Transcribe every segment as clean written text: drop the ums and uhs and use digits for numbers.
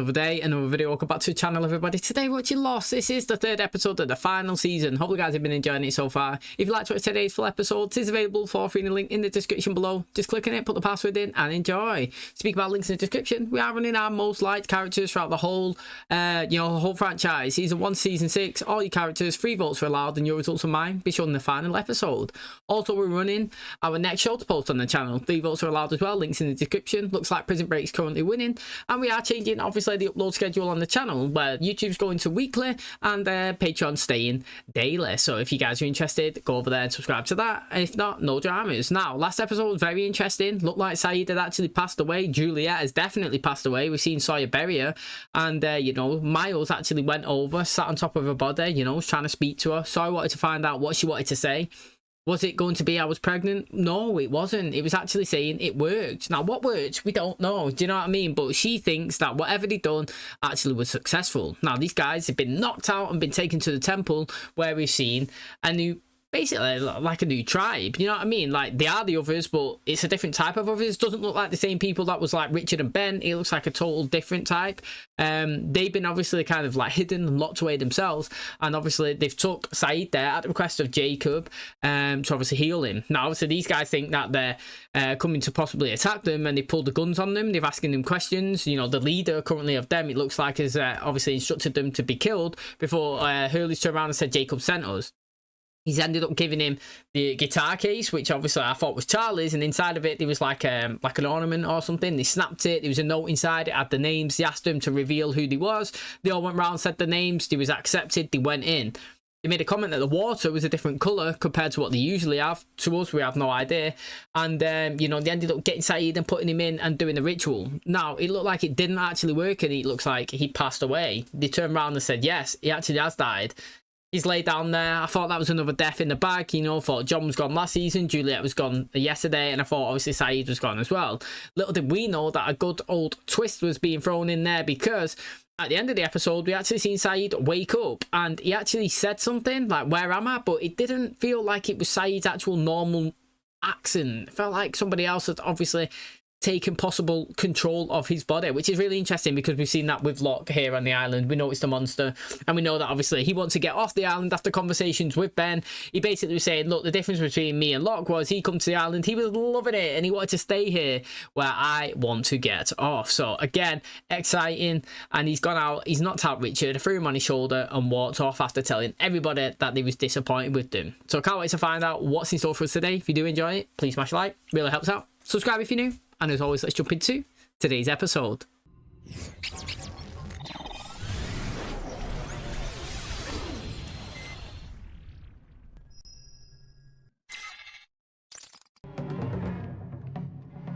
Another day, another video. Welcome back to the channel, everybody. Today we're watching Lost. This is the third episode of the final season. Hope you guys have been enjoying it so far. If you like to watch today's full episode, it is available for free in the link in the description below. Just click on it, put the password in, and enjoy. Speak about links in the description. We are running our most liked characters throughout the whole, whole franchise. Season 1, Season 6. All your characters, 3 votes are allowed, and your results are mine. Be sure in the final episode. Also, we're running our next show to post on the channel. 3 votes are allowed as well. Links in the description. Looks like Prison Break's currently winning, and we are changing, obviously, the upload schedule on the channel, where YouTube's going to weekly and Patreon staying daily. So if you guys are interested, go over there and subscribe to that. If not, no dramas. Now, last episode was very interesting. Looked like SAYID had actually passed away. Juliet has definitely passed away. We've seen Sawyer bury her, and Miles actually went over, sat on top of her body, was trying to speak to her. So I wanted to find out what she wanted to say. Was it going to be I was pregnant? No, it wasn't. It was actually saying it worked. Now, what worked? We don't know. Do you know what I mean? But she thinks that whatever they'd done actually was successful. Now, these guys have been knocked out and been taken to the temple, where we've seen a new, basically like a new tribe. You know what I mean? Like, they are the others, but it's a different type of others. Doesn't look like the same people that was like Richard and Ben. It looks like a total different type. They've been obviously kind of like hidden and locked away themselves, and obviously they've took SAYID there at the request of Jacob to obviously heal him. Now, obviously these guys think that they're coming to possibly attack them, and they pulled the guns on them. They've asking them questions. The leader currently of them, it looks like, has obviously instructed them to be killed before Hurley's turned around and said Jacob sent us. He's ended up giving him the guitar case, which obviously I thought was Charlie's, and inside of it there was like an ornament or something. They snapped it. There was a note inside. It had the names. They asked him to reveal who they was. They all went round, said the names. They was accepted. They went in. They made a comment that the water was a different colour compared to what they usually have. To us, we have no idea. And, they ended up getting SAYID and putting him in and doing the ritual. Now, it looked like it didn't actually work, and it looks like he passed away. They turned around and said, yes, he actually has died. He's laid down there. I thought that was another death in the bag. Thought John was gone last season, Juliet was gone yesterday, and I thought obviously SAYID was gone as well. Little did we know that a good old twist was being thrown in there, because at the end of the episode, we actually seen SAYID wake up, and he actually said something like, "Where am I?" But it didn't feel like it was SAYID's actual normal accent. It felt like somebody else had obviously taken possible control of his body, which is really interesting, because we've seen that with Locke here on the island. We know it's the monster, and we know that obviously he wants to get off the island after conversations with Ben. He basically was saying, look, the difference between me and Locke was he come to the island, he was loving it, and he wanted to stay here where I want to get off. So again, exciting. And he's gone out, he's knocked out Richard, threw him on his shoulder, and walked off after telling everybody that he was disappointed with them. So can't wait to find out what's in store for us today. If you do enjoy it, please smash a like, really helps out. Subscribe if you're new. And as always, let's jump into today's episode.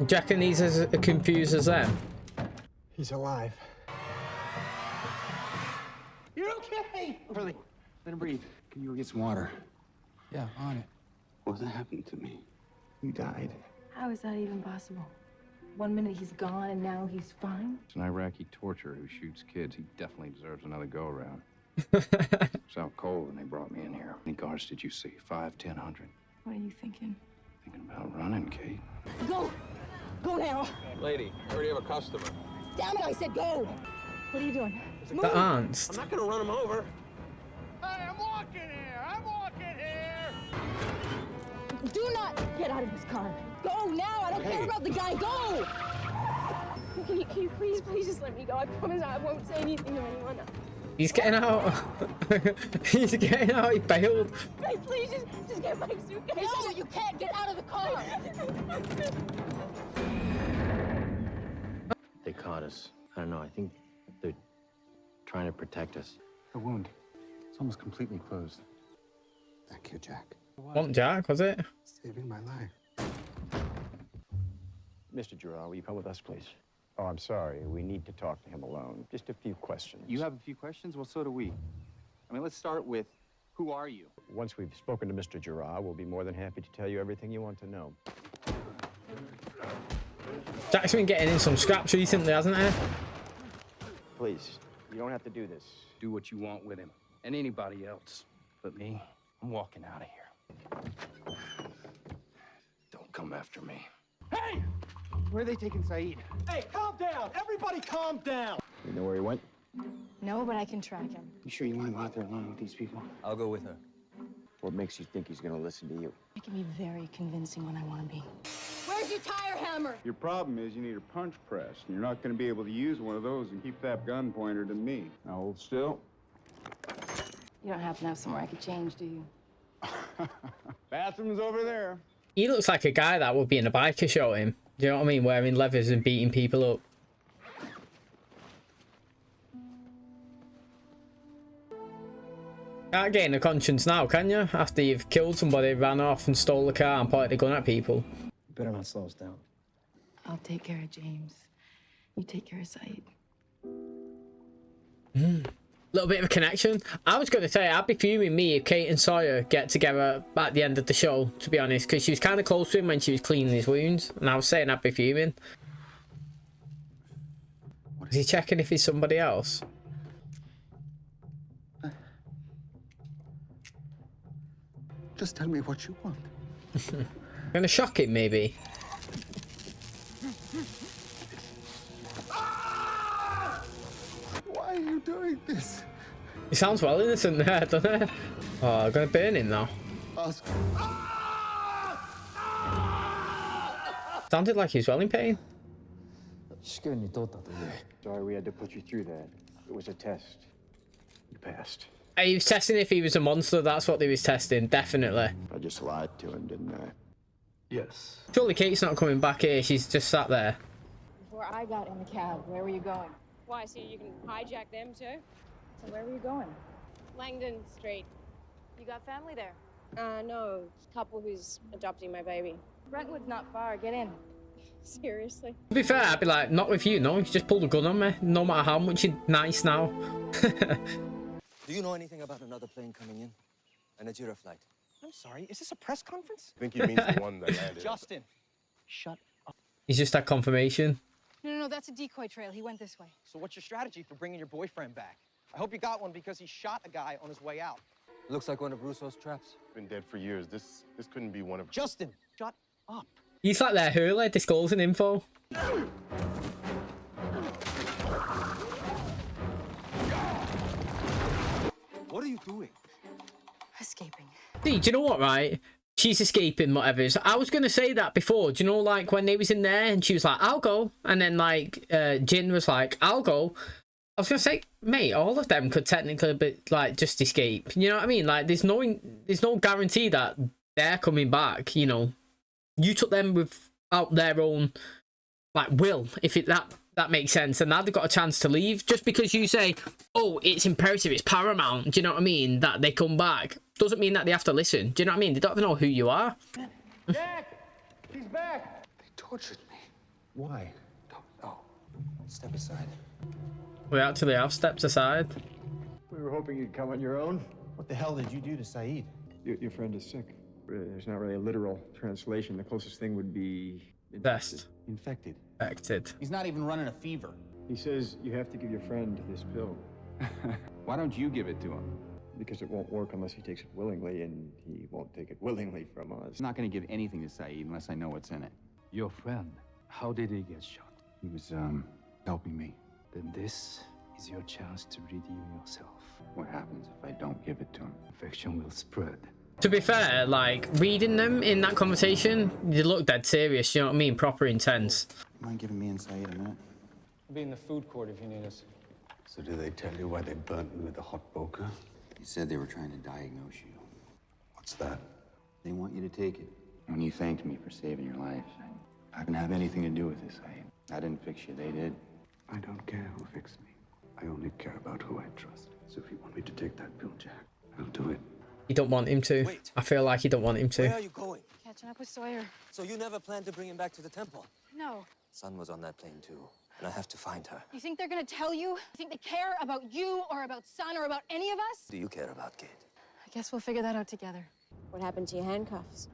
Jack and these as confused as them. He's alive. You're okay! Hurley, let him breathe. Can you go get some water? Yeah, on it. What happened to me? You died. How is that even possible? 1 minute he's gone and now he's fine? It's an Iraqi torturer who shoots kids. He definitely deserves another go-around. It's out cold and they brought me in here. How many guards did you see? 5, 10, 100? What are you thinking? Thinking about running, Kate. Go! Go now! Lady, I already have a customer. Damn it, I said go! What are you doing? The aunts. I'm not gonna run him over. Hey, I'm walking here! I'm walking here! Do not get out of this car! Go now! I don't care about the guy! Go! Can you please just let me go? I promise I won't say anything to anyone. He's getting out. He's getting out. He bailed. Guys, please just get my suitcase. No, you can't get out of the car! They caught us. I don't know. I think they're trying to protect us. The wound. It's almost completely closed. Thank you, Jack. What, Jack, was it? Saving my life. Mr. Giroir, will you come with us, please? Oh, I'm sorry. We need to talk to him alone. Just a few questions. You have a few questions? Well, so do we. I mean, let's start with, who are you? Once we've spoken to Mr. Giroir, we'll be more than happy to tell you everything you want to know. Jack's been getting in some scraps recently, hasn't he? Please, you don't have to do this. Do what you want with him, and anybody else. But me, I'm walking out of here. Don't come after me. Hey! Where are they taking SAYID? Hey, calm down! Everybody calm down! You know where he went? No, but I can track him. You sure you want to go out there alone with these people? I'll go with her. What makes you think he's gonna listen to you? I can be very convincing when I want to be. Where's your tire hammer? Your problem is you need a punch press, and you're not going to be able to use one of those and keep that gun pointed at me. Now hold still. You don't happen to have somewhere I could change, do you? Bathroom's over there. He looks like a guy that would be in a biker show, him. Do you know what I mean? Wearing leathers and beating people up. Can't gain a conscience now, can you? After you've killed somebody, ran off and stole the car and pointed a gun at people. You better not slow us down. I'll take care of James. You take care of Said. Little bit of a connection. I was going to say, I'd be fuming me if Kate and Sawyer get together at the end of the show, to be honest, because she was kind of close to him when she was cleaning his wounds, and I was saying I'd be fuming. Is he checking if he's somebody else? Just tell me what you want. Gonna shock him, maybe. Why are you doing this? He sounds well innocent there, doesn't he? Oh, I'm gonna burn him now. Oscar. Sounded like he was well in pain. Sorry we had to put you through that. It was a test. You passed. He was testing if he was a monster. That's what they was testing, definitely. I just lied to him, didn't I? Yes. Surely Kate's not coming back here. She's just sat there. Before I got in the cab, where were you going? Why, so you can hijack them too? So where were you going? Langdon Street. You got family there? No, couple who's adopting my baby. Brentwood's not far. Get in. Seriously? To be fair, I'd be like, not with you, no. You just pulled a gun on me. No matter how much you're nice now. Do you know anything about another plane coming in? An Ajira flight? I'm sorry, is this a press conference? I think he means the one that landed. Justin, shut up. He's just had confirmation. No, that's a decoy trail. He went this way. So what's your strategy for bringing your boyfriend back? I hope you got one because he shot a guy on his way out. Looks like one of Russo's traps. Been dead for years. This couldn't be one of. Justin, shut up. He's like their hurler disclosing info. What are you doing? Escaping. See, do you know what, right? She's escaping, whatever. So I was going to say that before. Do you know, like, when they was in there and she was like, I'll go. And then, like, Jin was like, I'll go. I was going to say, mate, all of them could technically be, like, just escape. You know what I mean? Like, there's no guarantee that they're coming back, you know. You took them without their own, like, will, if that makes sense. And now they've got a chance to leave. Just because you say, oh, it's imperative, it's paramount, do you know what I mean, that they come back, doesn't mean that they have to listen. Do you know what I mean? They don't even know who you are. Jack! He's back! They tortured me. Why? Don't know. Step aside. We actually have stepped aside. We were hoping you'd come on your own. What the hell did you do to Said? Your friend is sick. There's not really a literal translation. The closest thing would be... Best. Infected. Infected. He's not even running a fever. He says you have to give your friend this pill. Why don't you give it to him? Because it won't work unless he takes it willingly, and he won't take it willingly from us. He's not going to give anything to Saeed unless I know what's in it. Your friend, how did he get shot? He was, helping me. Then this is your chance to redeem yourself. What happens if I don't give it to him? Infection will spread. To be fair, like, reading them in that conversation, they look dead serious, you know what I mean? Proper intense. Mind giving me and Saeed a minute? We'll be in the food court if you need us. So do they tell you why they burnt me with the hot poker? He said they were trying to diagnose you. What's that? They want you to take it. When you thanked me for saving your life, I didn't have anything to do with this, Saeed. I didn't fix you, they did. I don't care who fixed me. I only care about who I trust. So if you want me to take that pill, Jack, I'll do it. You don't want him to. Wait. I feel like you don't want him to. Where are you going? Catching up with Sawyer. So you never planned to bring him back to the temple? No. Sun was on that plane too, and I have to find her. You think they're gonna tell you? You think they care about you or about Sun or about any of us? Do you care about Kate? I guess we'll figure that out together. What happened to your handcuffs?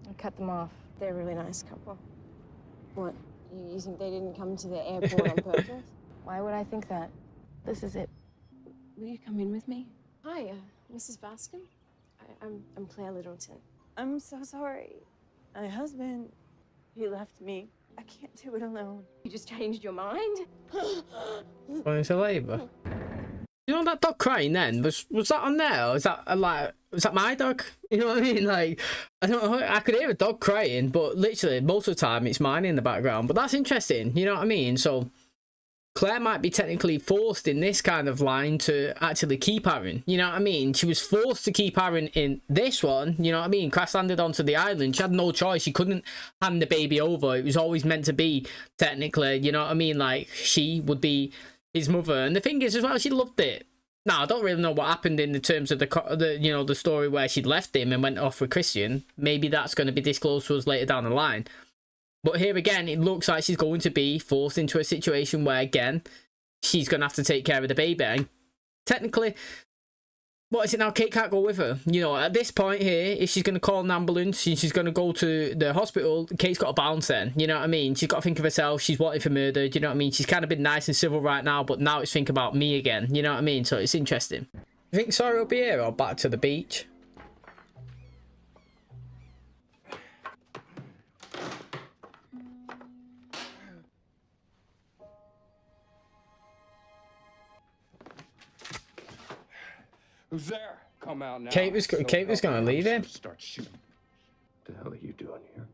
I cut them off. They're a really nice couple. What? You think they didn't come to the airport on purpose? Why would I think that? This is it. Will you come in with me? Hi, Mrs. Bascom. I'm Claire Littleton. I'm so sorry. My husband, he left me. I can't do it alone. You just changed your mind? Going into labour. You know that dog crying then? Was that on there? Or was that was that my dog? You know what I mean? Like, I don't know. I could hear a dog crying, but literally most of the time it's mine in the background. But that's interesting. You know what I mean? So Claire might be technically forced in this kind of line to actually keep Aaron. You know what I mean? She was forced to keep Aaron in this one. You know what I mean? Crash landed onto the island. She had no choice. She couldn't hand the baby over. It was always meant to be technically. You know what I mean? Like, she would be his mother. And the thing is as well, she loved it. Now, I don't really know what happened in the terms of the you know, the story where she'd left him and went off with Christian. Maybe that's going to be disclosed to us later down the line. But here again, it looks like she's going to be forced into a situation where, again, she's going to have to take care of the baby. And technically, what is it now? Kate can't go with her. You know, at this point here, if she's going to call an ambulance and she's going to go to the hospital, Kate's got to bounce then. You know what I mean? She's got to think of herself. She's wanted for murder. You know what I mean? She's kind of been nice and civil right now, but now it's think about me again. You know what I mean? So it's interesting. You think Sorry will be here or back to the beach? Who's there? Come out now. Kate was gonna leave him. Start shooting. What the hell are you doing here?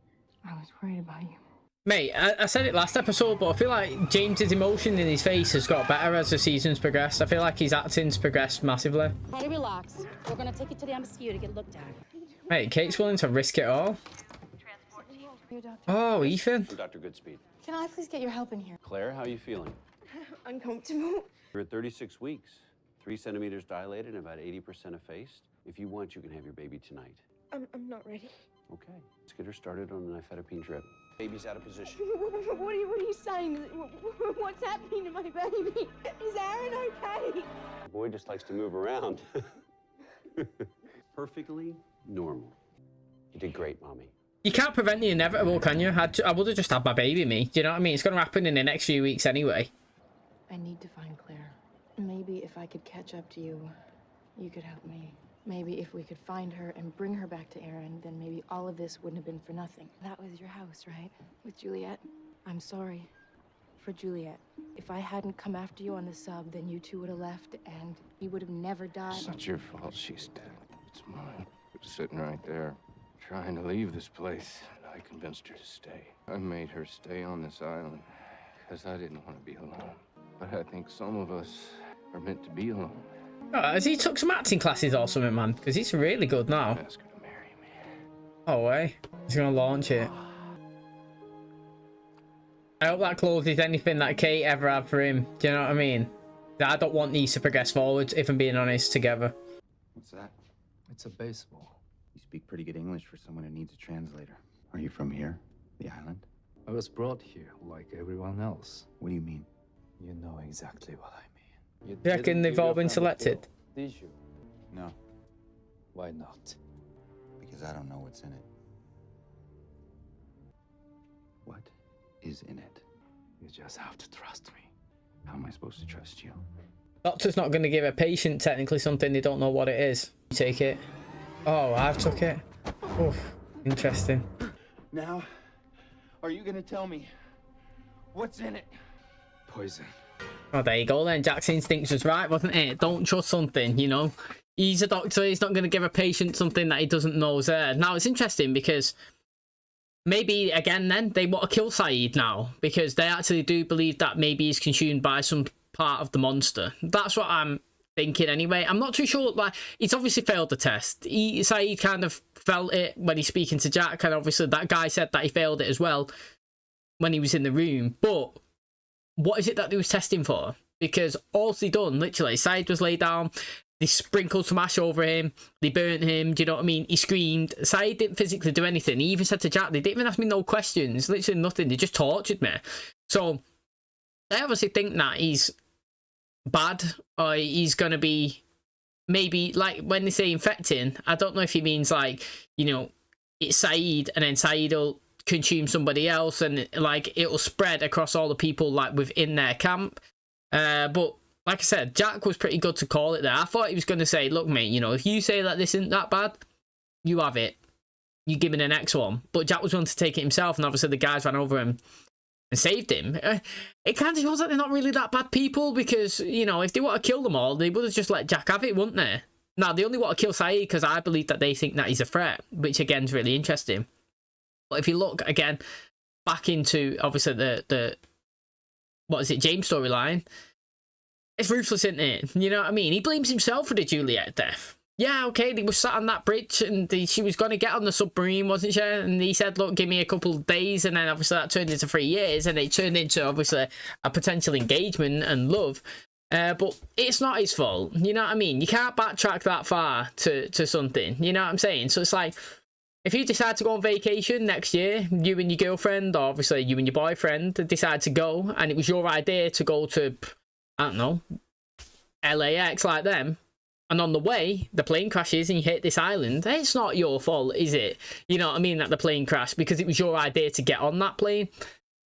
I was worried about you. Mate, I said it last episode, but I feel like James's emotion in his face has got better as the season's progressed. I feel like his acting's progressed massively. Try to relax. We're gonna take you to the embassy to get looked at. Mate, Kate's willing to risk it all. Oh, Ethan. I'm Dr. Goodspeed. Can I please get your help in here? Claire, how are you feeling? Uncomfortable. You're at 36 weeks, 3 centimeters dilated and about 80% effaced. If you want, you can have your baby tonight. I'm not ready. Okay, let's get her started on an nifedipine drip. Baby's out of position. What are you saying? What's happening to my baby? Is Aaron okay? The boy just likes to move around. Perfectly normal. You did great, Mommy. You can't prevent the inevitable, can you? I would have just had my baby, me. Do you know what I mean? It's going to happen in the next few weeks anyway. I need to find Claire. Maybe if I could catch up to you, you could help me. Maybe if we could find her and bring her back to Aaron, then maybe all of this wouldn't have been for nothing. That was your house, right? With Juliet? I'm sorry for Juliet. If I hadn't come after you on the sub, then you two would have left and he would have never died. It's not your fault she's dead. It's mine. She was sitting right there, trying to leave this place. I convinced her to stay. I made her stay on this island because I didn't want to be alone. But I think some of us are meant to be alone. Oh, has he took some acting classes or something, man? Because he's really good now. Ask her to marry me. Oh, way. He's going to launch it. I hope that closes anything that Kate ever had for him. Do you know what I mean? I don't want these to progress forward, if I'm being honest, together. What's that? It's a baseball. You speak pretty good English for someone who needs a translator. Are you from here? The island? I was brought here like everyone else. What do you mean? You know exactly what I mean. You reckon they've all been selected? Did you? No. Why not? Because I don't know what's in it. What is in it? You just have to trust me. How am I supposed to trust you? Doctor's not going to give a patient technically something they don't know what it is. You take it. Oh, I've took it. Oof, interesting. Now, are you gonna tell me what's in it? Poison. Oh, there you go then. Jack's instincts was right, wasn't it? Don't trust something, you know? He's a doctor. He's not going to give a patient something that he doesn't know is there. Now, it's interesting because maybe, again, then, they want to kill SAYID now because they actually do believe that maybe he's consumed by some part of the monster. That's what I'm thinking anyway. I'm not too sure. Like, he's obviously failed the test. SAYID kind of felt it when he's speaking to Jack, and obviously that guy said that he failed it as well when he was in the room. But what is it that they was testing for? Because all they done, literally, SAYID was laid down, they sprinkled some ash over him, they burnt him, do you know what I mean? He screamed. SAYID didn't physically do anything. He even said to Jack, they didn't even ask me no questions, literally nothing, they just tortured me. So, I obviously think that he's bad, or he's gonna be, maybe, like, when they say infecting, I don't know if he means, like, you know, it's SAYID, and then SAYID will consume somebody else, and like it'll spread across all the people like within their camp. But like I said, Jack was pretty good to call it there. I thought he was going to say, look mate, you know, if you say that this isn't that bad, you have it, you give me the next one. But Jack was willing to take it himself, and obviously the guys ran over him. and saved him, it kind of shows that they're not really that bad people, because, you know, if they want to kill them all, they would have just let Jack have it, wouldn't they? Now, they only want to kill SAYID because I believe that they think that he's a threat, which, again, is really interesting. But if you look, again, back into, obviously, the what is it, James storyline, it's ruthless, isn't it? You know what I mean? He blames himself for the Juliet death. Yeah, okay, they were sat on that bridge and she was going to get on the submarine, wasn't she? And he said, look, give me a couple of days. And then obviously that turned into 3 years, and it turned into obviously a potential engagement and love. But it's not his fault. You know what I mean? You can't backtrack that far to something. You know what I'm saying? So it's like, if you decide to go on vacation next year, you and your girlfriend, or obviously you and your boyfriend decide to go, and it was your idea to go to, I don't know, LAX like them, and on the way, the plane crashes and you hit this island, it's not your fault, is it? You know what I mean, that the plane crashed, because it was your idea to get on that plane.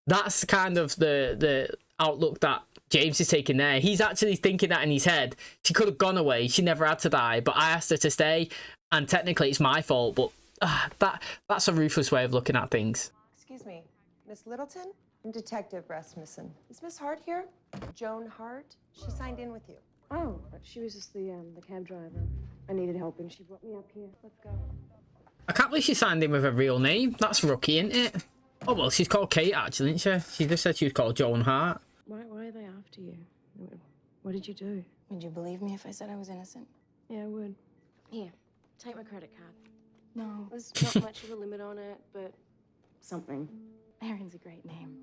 That's kind of the outlook that James is taking there. He's actually thinking that in his head. She could have gone away, she never had to die, but I asked her to stay, and technically it's my fault, but that's a ruthless way of looking at things. Excuse me, Miss Littleton? I'm Detective Rasmussen. Is Miss Hart here? Joan Hart? She signed in with you. Oh, she was just the cab driver. I needed help and she brought me up here. Let's go. I can't believe she signed in with her real name. That's rookie, isn't it? Oh, well, she's called Kate, actually, isn't she? She just said she was called Joan Hart. Why are they after you? What did you do? Would you believe me if I said I was innocent? Yeah, I would. Here, take my credit card. No. There's not much of a limit on it, but something. Aaron's a great name.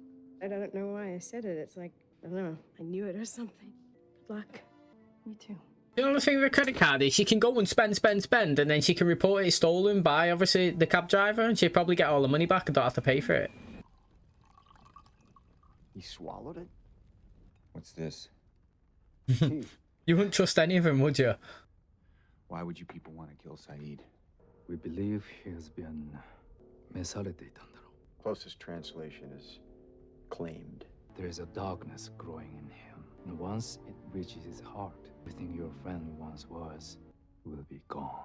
I don't know why I said it. It's like, I don't know, I knew it or something. Good luck. Me too. You know the thing with a credit card is she can go and spend, and then she can report it stolen by, obviously, the cab driver, and she'll probably get all the money back and don't have to pay for it. He swallowed it? What's this? You wouldn't trust any of them, would you? Why would you people want to kill SAYID? We believe he has been misalidated. Closest translation is claimed. There is a darkness growing in him, and once it reaches his heart, everything your friend once was will be gone.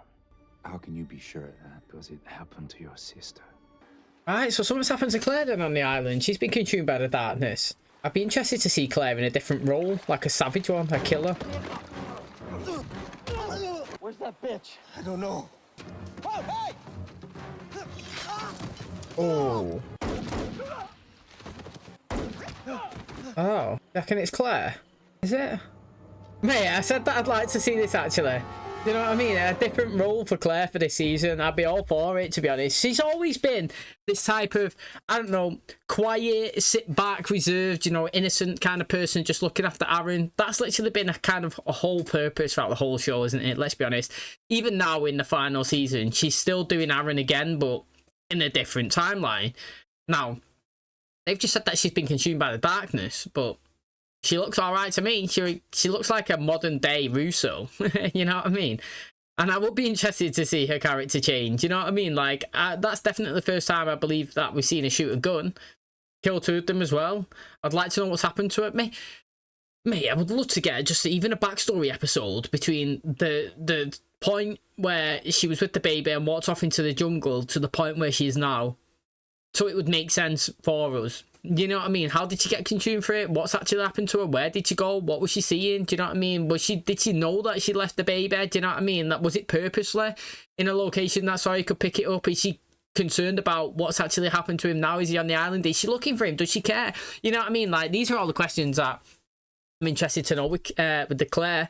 How can you be sure of that? Because it happened to your sister. Alright, so something's happened to Claire then on the island. She's been consumed by the darkness. I'd be interested to see Claire in a different role, like a savage one, a killer. Where's that bitch? I don't know. Oh, hey! Oh. Oh, reckon it's Claire? Is it? Mate, I said that I'd like to see this actually. You know what I mean? A different role for Claire for this season. I'd be all for it, to be honest. She's always been this type of, I don't know, quiet, sit back, reserved, you know, innocent kind of person just looking after Aaron. That's literally been a kind of a whole purpose throughout the whole show, isn't it? Let's be honest. Even now in the final season, she's still doing Aaron again, but in a different timeline. Now, they've just said that she's been consumed by the darkness, but she looks all right to me. She looks like a modern day Russo. You know what I mean? And I would be interested to see her character change. You know what I mean? Like, that's definitely the first time I believe that we've seen her shoot a gun. Kill 2 of them as well. I'd like to know what's happened to it. Mate, I would love to get just even a backstory episode between the point where she was with the baby and walked off into the jungle to the point where she is now. So it would make sense for us. You know what I mean? How did she get consumed for it? What's actually happened to her? Where did she go? What was she seeing? Do you know what I mean? Did she know that she left the baby? Do you know what I mean? That was it purposely in a location that's how you could pick it up? Is she concerned about what's actually happened to him now? Is he on the island? Is she looking for him? Does she care? You know what I mean? Like, these are all the questions that I'm interested to know with the Claire.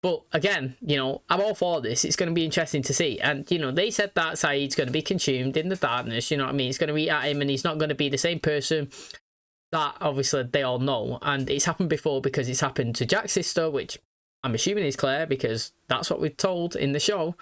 But again, you know, I'm all for this. It's going to be interesting to see. And, you know, they said that SAYID's going to be consumed in the darkness. You know what I mean? It's going to eat at him and he's not going to be the same person that obviously they all know. And it's happened before because it's happened to Jack's sister, which I'm assuming is Claire because that's what we're told in the show.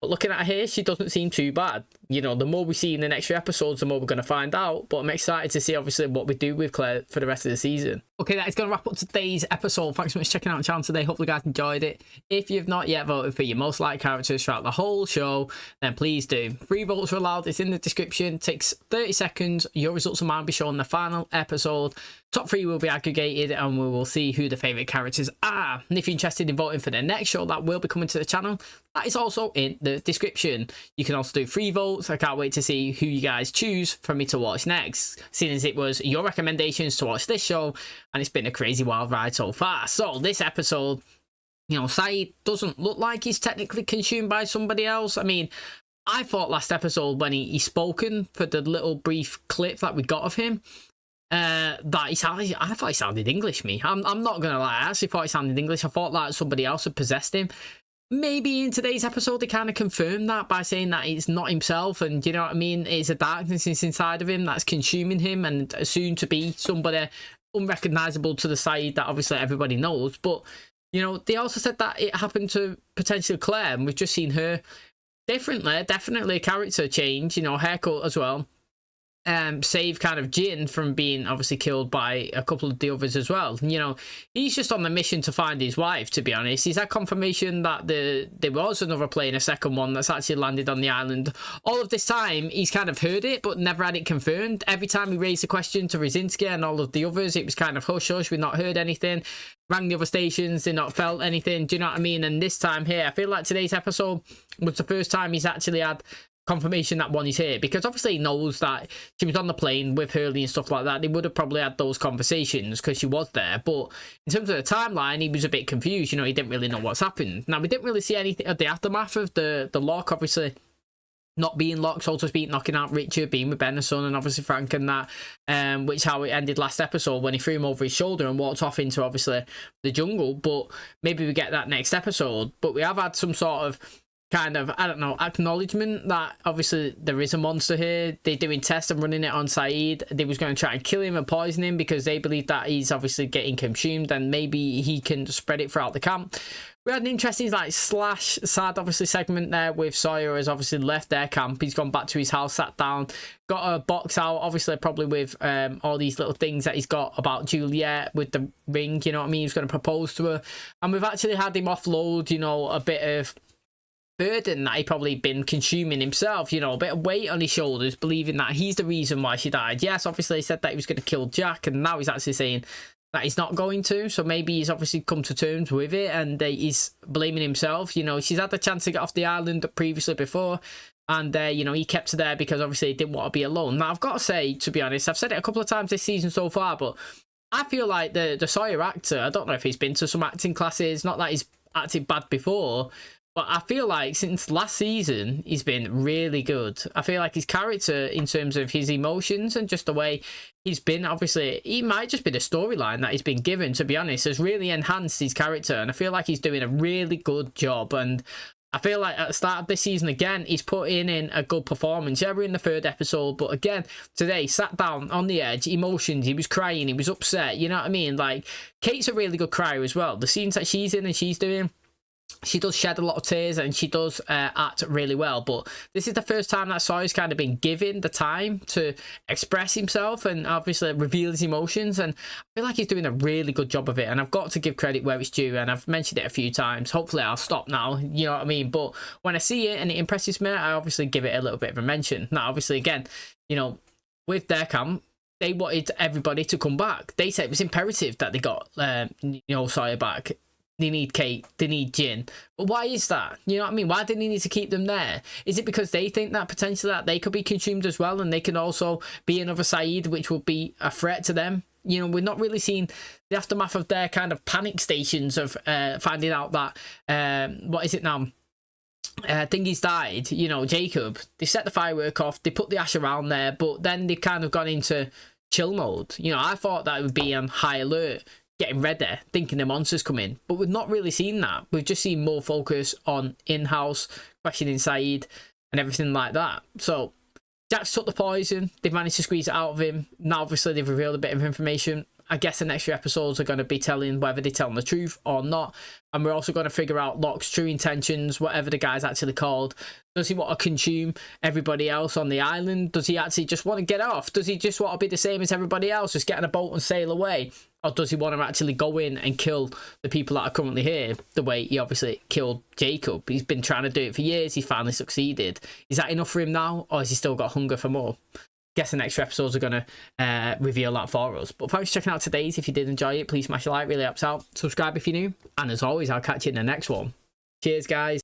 But looking at her here, she doesn't seem too bad. You know, the more we see in the next few episodes, the more we're going to find out. But I'm excited to see, obviously, what we do with Claire for the rest of the season. Okay, that is going to wrap up today's episode. Thanks so much for checking out the channel today. Hopefully you guys enjoyed it. If you've not yet voted for your most liked characters throughout the whole show, then please do. 3 votes are allowed. It's in the description. It takes 30 seconds. Your results will now be shown in the final episode. Top 3 will be aggregated and we will see who the favourite characters are. And if you're interested in voting for the next show that will be coming to the channel, that is also in the description. You can also do 3 votes. I can't wait to see who you guys choose for me to watch next, seeing as it was your recommendations to watch this show, and it's been a crazy wild ride so far. So this episode, you know, SAYID doesn't look like he's technically consumed by somebody else. I mean, I thought last episode when he's spoken for the little brief clip that we got of him, that I thought he sounded English. I'm not gonna lie, I actually thought he sounded English. I thought that somebody else had possessed him. Maybe in today's episode they kind of confirmed that by saying that it's not himself, and you know what I mean, it's a darkness inside of him that's consuming him, and soon to be somebody unrecognizable to the SAYID that obviously everybody knows. But you know, they also said that it happened to potentially Claire, and we've just seen her differently. Definitely a character change, you know, haircut as well. Save kind of Jin from being obviously killed by a couple of the others as well. You know, he's just on the mission to find his wife, to be honest. He's had confirmation that there was another plane, a second one that's actually landed on the island. All of this time he's kind of heard it but never had it confirmed. Every time he raised a question to Rzinski and all of the others, it was kind of hush hush, we've not heard anything. Rang the other stations, they not felt anything, do you know what I mean? And this time here, I feel like today's episode was the first time he's actually had confirmation that one is here, because obviously he knows that she was on the plane with Hurley and stuff like that. They would have probably had those conversations because she was there, but in terms of the timeline he was a bit confused. You know, he didn't really know what's happened. Now we didn't really see anything of the aftermath of the lock, obviously not being locked, so to speak, knocking out Richard, being with Ben and Son, and obviously Frank and that, which how it ended last episode when he threw him over his shoulder and walked off into obviously the jungle. But maybe we get that next episode. But we have had some sort of kind of, I don't know, acknowledgement that obviously there is a monster here. They're doing tests and running it on SAYID. They was going to try and kill him and poison him because they believe that he's obviously getting consumed and maybe he can spread it throughout the camp. We had an interesting like slash sad obviously segment there with Sawyer has obviously left their camp. He's gone back to his house, sat down, got a box out, obviously probably with all these little things that he's got about Juliet with the ring, you know what I mean? He's going to propose to her. And we've actually had him offload, you know, a bit of burden that he probably been consuming himself, you know, a bit of weight on his shoulders, believing that he's the reason why she died. Yes, obviously he said that he was going to kill Jack, and now he's actually saying that he's not going to, so maybe he's obviously come to terms with it and he's blaming himself. You know, she's had the chance to get off the island previously before, and you know, he kept her there because obviously he didn't want to be alone. Now I've got to say, to be honest, I've said it a couple of times this season so far, but I feel like the Sawyer actor, I don't know if he's been to some acting classes, not that he's acted bad before, but I feel like since last season, he's been really good. I feel like his character, in terms of his emotions and just the way he's been, obviously, he might just be the storyline that he's been given, to be honest, has really enhanced his character. And I feel like he's doing a really good job. And I feel like at the start of this season, again, he's putting in a good performance. Yeah, we're in the 3rd episode, but again, today, sat down on the edge, emotions, he was crying, he was upset, you know what I mean? Like, Kate's a really good crier as well. The scenes that she's in and she's doing, she does shed a lot of tears and she does act really well. But this is the first time that Sawyer's kind of been given the time to express himself and obviously reveal his emotions, and I feel like he's doing a really good job of it, and I've got to give credit where it's due, and I've mentioned it a few times. Hopefully I'll stop now, you know what I mean? But when I see it and it impresses me, I obviously give it a little bit of a mention. Now obviously again, you know, with their camp, they wanted everybody to come back. They said it was imperative that they got you know, Sawyer back. They need Kate, they need Jin. But why is that? You know what I mean? Why do they need to keep them there? Is it because they think that potentially that they could be consumed as well, and they can also be another SAYID, which will be a threat to them? You know, we're not really seeing the aftermath of their kind of panic stations of finding out that, what is it now? Thingy's died, you know, Jacob. They set the firework off, they put the ash around there, but then they've kind of gone into chill mode. You know, I thought that it would be on high alert, getting ready, thinking the monsters come in, but we've not really seen that. We've just seen more focus on in-house questioning SAYID and everything like that. So Jack's took the poison, they've managed to squeeze it out of him. Now obviously they've revealed a bit of information. I guess the next few episodes are going to be telling whether they're telling the truth or not. And we're also going to figure out Locke's true intentions, whatever the guy's actually called. Does he want to consume everybody else on the island? Does he actually just want to get off? Does he just want to be the same as everybody else, just get on a boat and sail away? Or does he want to actually go in and kill the people that are currently here the way he obviously killed Jacob? He's been trying to do it for years. He's finally succeeded. Is that enough for him now? Or has he still got hunger for more? Guess the next episodes are going to reveal that for us. But thanks for checking out today's. If you did enjoy it, please smash a like. Really helps out. Subscribe if you're new. And as always, I'll catch you in the next one. Cheers, guys.